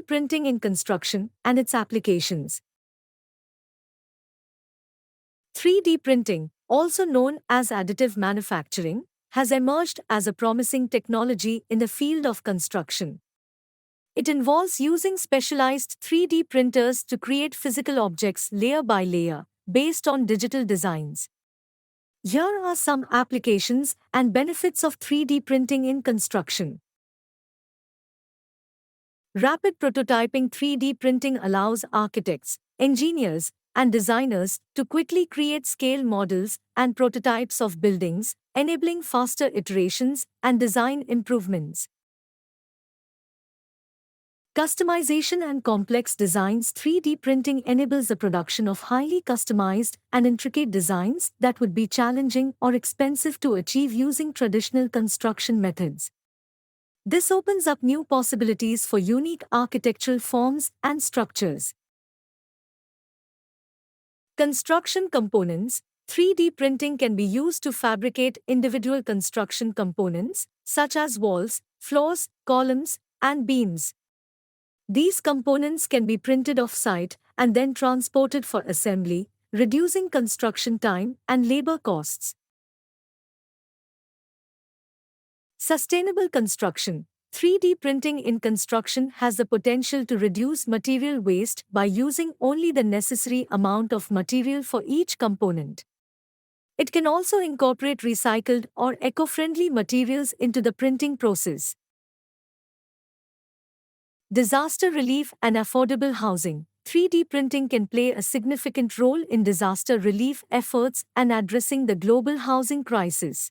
3D printing in construction and its applications. 3D printing, also known as additive manufacturing, has emerged as a promising technology in the field of construction. It involves using specialized 3D printers to create physical objects layer by layer, based on digital designs. Here are some applications and benefits of 3D printing in construction. Rapid prototyping. 3D printing allows architects, engineers, and designers to quickly create scale models and prototypes of buildings, enabling faster iterations and design improvements. Customization and complex designs. 3D printing enables the production of highly customized and intricate designs that would be challenging or expensive to achieve using traditional construction methods. This opens up new possibilities for unique architectural forms and structures. Construction components. 3D printing can be used to fabricate individual construction components, such as walls, floors, columns, and beams. These components can be printed off-site and then transported for assembly, reducing construction time and labor costs. Sustainable construction. 3D printing in construction has the potential to reduce material waste by using only the necessary amount of material for each component. It can also incorporate recycled or eco-friendly materials into the printing process. Disaster relief and affordable housing. 3D printing can play a significant role in disaster relief efforts and addressing the global housing crisis.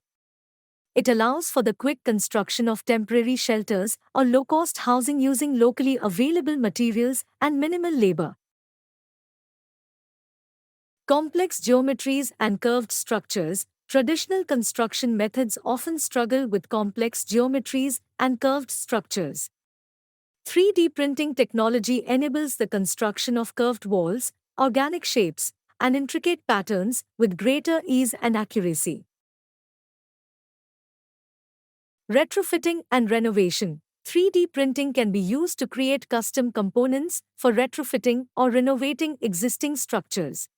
It allows for the quick construction of temporary shelters or low-cost housing using locally available materials and minimal labor. Complex geometries and curved structures. Traditional construction methods often struggle with complex geometries and curved structures. 3D printing technology enables the construction of curved walls, organic shapes, and intricate patterns with greater ease and accuracy. Retrofitting and renovation. 3D printing can be used to create custom components for retrofitting or renovating existing structures.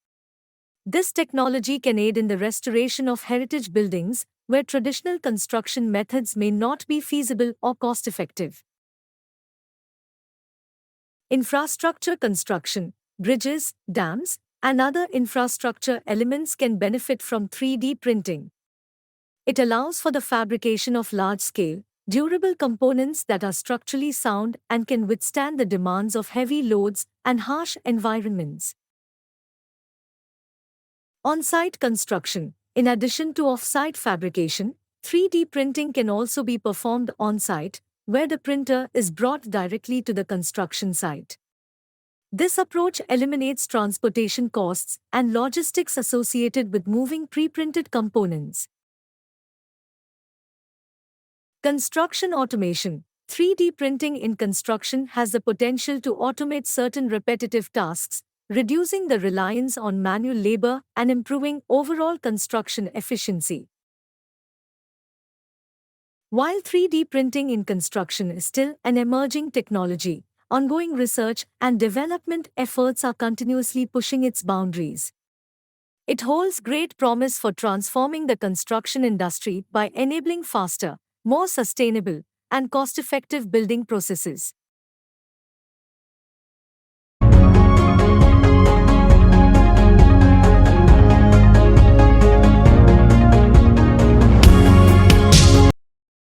This technology can aid in the restoration of heritage buildings where traditional construction methods may not be feasible or cost-effective. Infrastructure construction. Bridges, dams, and other infrastructure elements can benefit from 3D printing. It allows for the fabrication of large-scale, durable components that are structurally sound and can withstand the demands of heavy loads and harsh environments. On-site construction. In addition to off-site fabrication, 3D printing can also be performed on-site, where the printer is brought directly to the construction site. This approach eliminates transportation costs and logistics associated with moving pre-printed components. Construction automation. 3D printing in construction has the potential to automate certain repetitive tasks, reducing the reliance on manual labor and improving overall construction efficiency. While 3D printing in construction is still an emerging technology, ongoing research and development efforts are continuously pushing its boundaries. It holds great promise for transforming the construction industry by enabling faster, more sustainable, and cost-effective building processes.